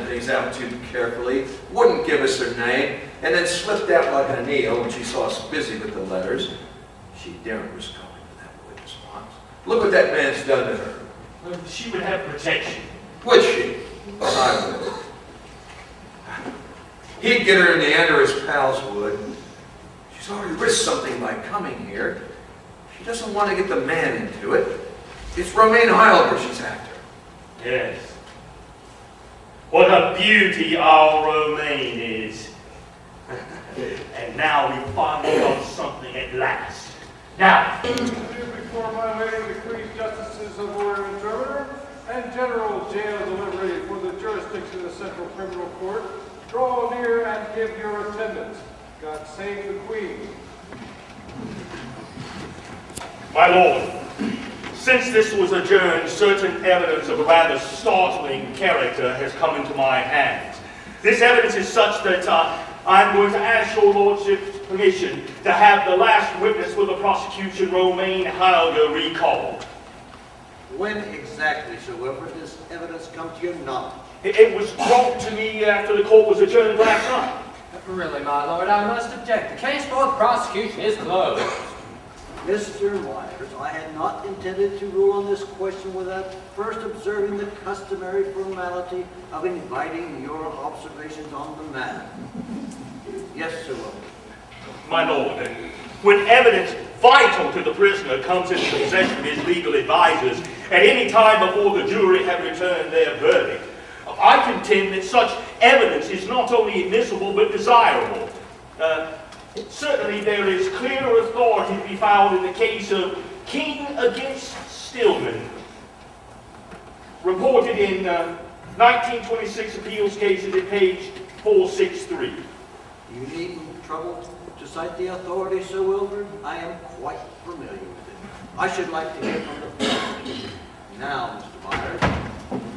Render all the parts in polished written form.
things out too carefully, wouldn't give us her name, and then slipped out like an eel when she saw us busy with the letters. She daren't risk going to that witness box. Look what that man's done to her. Well, she would have protection. Would she? I would. He'd get her in the end, or his pals would. She's already risked something by coming here. She doesn't want to get the man into it. It's Romaine Heilger she's after. Yes. What a beauty our Romaine is. And now we finally got something at last. Now, before my lady the Queen's Justices of Order and Interpreter and General Jail Delivery for the jurisdiction of the Central Criminal Court, draw near and give your attendance. God save the Queen. my lord, since this was adjourned, certain evidence of a rather startling character has come into my hands. This evidence is such that I'm going to ask your lordship's permission to have the last witness for the prosecution, Romaine Heilger, recalled. When exactly, Sir Wilford, does this evidence come to your knowledge? It was brought to me after the court was adjourned last night. Really, my lord, I must object. The case for the prosecution is closed. Mr. Myers, I had not intended to rule on this question without first observing the customary formality of inviting your observations on the matter. Yes, Sir Wilford. My lord, when evidence vital to the prisoner comes into possession of his legal advisers at any time before the jury have returned their verdict, I contend that such evidence is not only admissible but desirable. Certainly there is clear authority to be found in the case of King against Stillman, reported in 1926 appeals cases at page 463. You needn't trouble to cite the authority, Sir Wilford. I am quite familiar with it. I should like to hear from the prosecution. Now, Mr. Myers.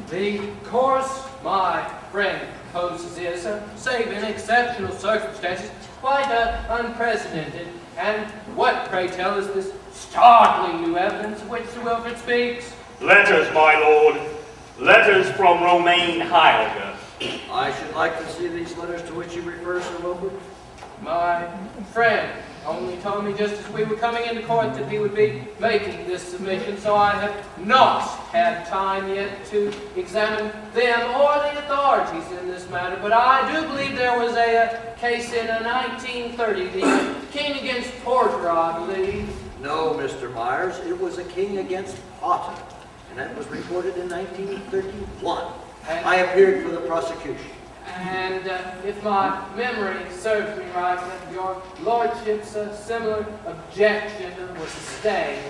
The course my friend proposes is, save in exceptional circumstances, quite unprecedented. And what, pray tell, is this startling new evidence of which Sir Wilford speaks? Letters, my lord. Letters from Romaine Heilger. I should like to see these letters to which you refer, Sir Wilford. My friend only told me just as we were coming into court that he would be making this submission, so I have not had time yet to examine them or the authorities in this matter. But I do believe there was a case in 1930, the King against Porter, I believe. No, Mr. Myers, it was a King against Potter, and that was reported in 1931. I appeared for the prosecution. And if my memory serves me right, that your lordship's similar objection was sustained.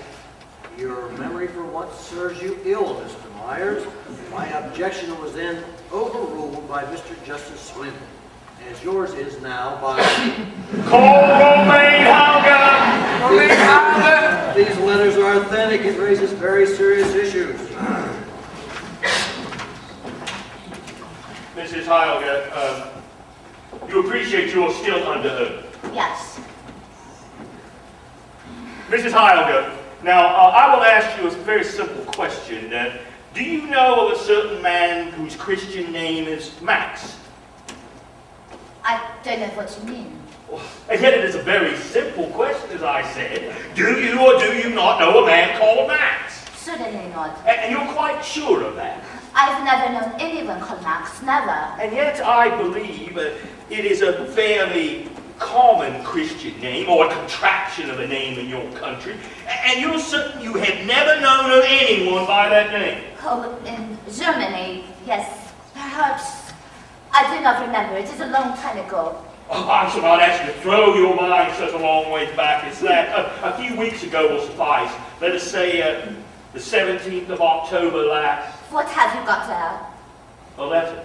Your memory for once serves you ill, Mr. Myers. My objection was then overruled by Mr. Justice Swindon, as yours is now by... Call Romaine Heilger! Romaine Heilger! These letters are authentic. It raises very serious issues. Mrs. Heilger, you appreciate you're still under oath. Yes. Mrs. Heilger, now I will ask you a very simple question. Do you know of a certain man whose Christian name is Max? I don't know what you mean. And yet it is a very simple question, as I said. Do you or do you not know a man called Max? Certainly not. And you're quite sure of that? I've never known anyone called Max, never. And yet I believe it is a fairly common Christian name, or a contraction of a name in your country. And you're certain you have never known of anyone by that name? Oh, in Germany, yes. Perhaps. I do not remember. It is a long time ago. Oh, I shall not ask you to throw your mind such a long way back as that. A few weeks ago will suffice. Let us say the 17th of October last. What have you got there? A letter.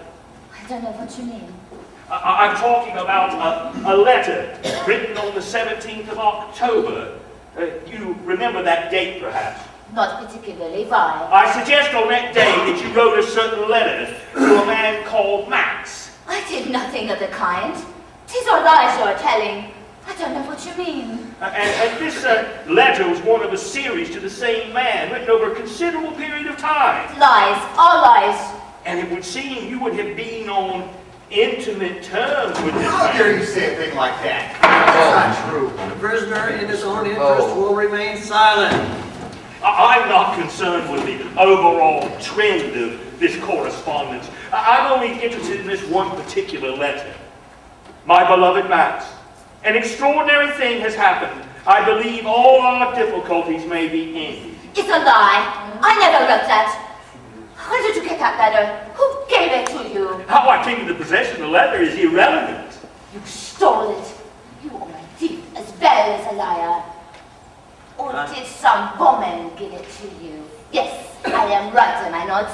I don't know what you mean. I'm talking about a letter written on the 17th of October. You remember that date, perhaps? Not particularly. Why? I suggest on that day that you wrote a certain letter to a man called Max. I did nothing of the kind. 'Tis all lies you're telling. I don't know what you mean. And this letter was one of a series to the same man, written over a considerable period of time. Lies. All lies. And it would seem you would have been on intimate terms with this How man. dare you say a thing like that? That's not true. The prisoner, in his own interest, will remain silent. I'm not concerned with the overall trend of this correspondence. I'm only interested in this one particular letter. My beloved Max, an extraordinary thing has happened. I believe all our difficulties may be ended. It's a lie. I never wrote that. Where did you get that letter? Who gave it to you? How I came into possession of the letter is irrelevant. You stole it. You are a thief as well as a liar. Or did some woman give it to you? Yes, I am right, am I not?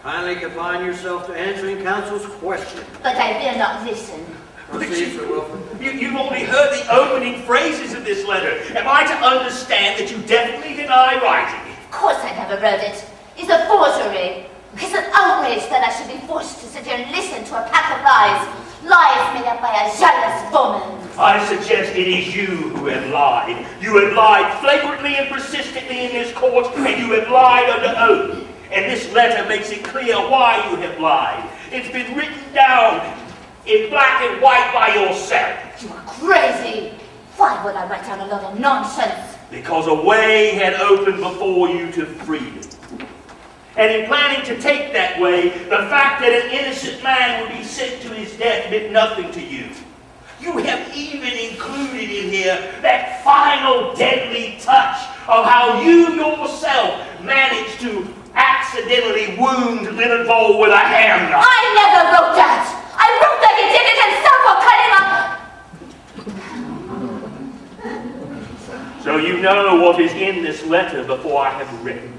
Kindly confine yourself to answering counsel's question. But I will not listen. Proceed, Sir Wilford. You've only heard the opening phrases of this letter. Am I to understand that you definitely deny writing it? Of course I never wrote it. It's a forgery. It's an outrage that I should be forced to sit here and listen to a pack of lies. Lies made up by a jealous woman. I suggest it is you who have lied. You have lied flagrantly and persistently in this court, and you have lied under oath. And this letter makes it clear why you have lied. It's been written down in black and white by yourself. You are crazy. Why would I write down a lot of nonsense? Because a way had opened before you to freedom. And in planning to take that way, the fact that an innocent man would be sent to his death meant nothing to you. You have even included in here that final deadly touch of how you yourself managed to accidentally wound Leonard Vole with a ham knife. I never wrote that. I wrote that he did it himself for cutting up. So you know what is in this letter before I have written it.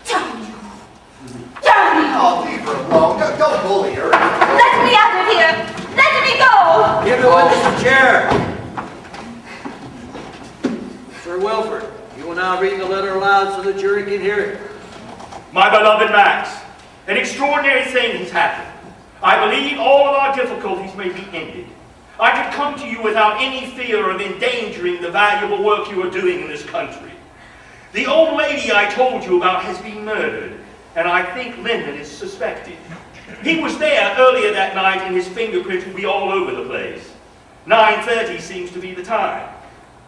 Damn you! Damn you! Oh, leave her alone. Don't bully her. Let me out of here! Let me go! Give the witness a chair. Sir Wilford, you will now read the letter aloud so the jury can hear it. My beloved Max, an extraordinary thing has happened. I believe all of our difficulties may be ended. I could come to you without any fear of endangering the valuable work you are doing in this country. The old lady I told you about has been murdered, and I think Lyndon is suspected. He was there earlier that night, and his fingerprints will be all over the place. 9:30 seems to be the time.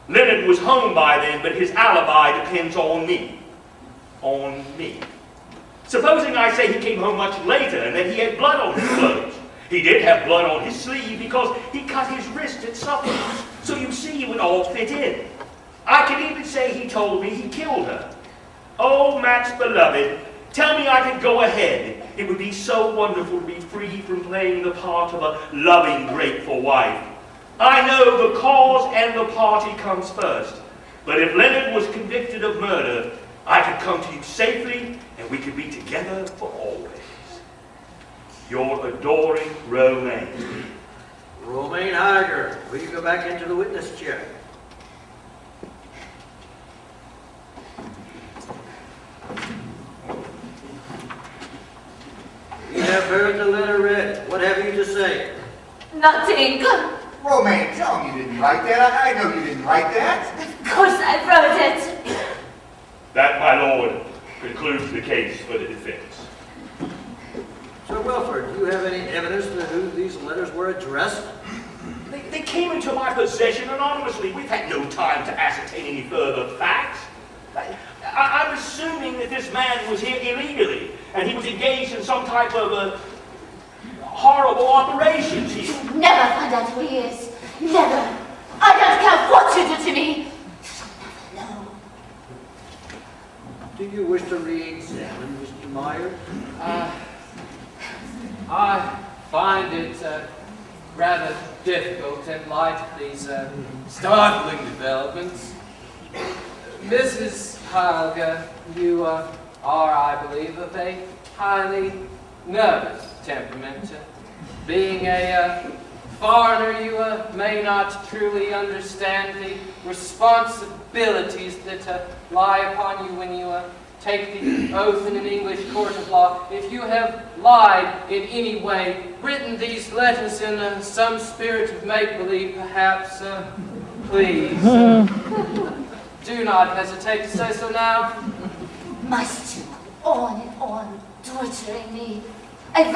Leonard was home by then, but his alibi depends on me. On me. Supposing I say he came home much later and that he had blood on his clothes. He did have blood on his sleeve because he cut his wrist at supper. So you see it would all fit in. I can even say he told me he killed her. Oh, Max beloved, tell me I can go ahead. It would be so wonderful to be free from playing the part of a loving, grateful wife. I know the cause and the party comes first. But if Leonard was convicted of murder, I could come to you safely and we could be together for always. Your adoring Romaine. Romaine Heidegger, will you go back into the witness chair? You have heard the letter read. What have you to say? Nothing. Romaine, tell him you didn't write that. I know you didn't write that. Of course I wrote it. That, my lord, concludes the case for the defense. Sir Wilford, do you have any evidence to who these letters were addressed? They came into my possession anonymously. We've had no time to ascertain any further facts. I'm assuming that this man was here illegally, and he was engaged in some type of horrible operations. He's Never find out who he is. Never. I don't care what you do to me. You shall never know. Do you wish to re-examine Mr. Meyer? I find it rather difficult in light of these startling developments. Mrs. Heidegger, you are, I believe, of a highly nervous temperament. Being a foreigner, you may not truly understand the responsibilities that lie upon you when you take the oath in an English court of law. If you have lied in any way, written these letters in some spirit of make-believe, perhaps, please, do not hesitate to say so now. Must you go on and on torturing me. I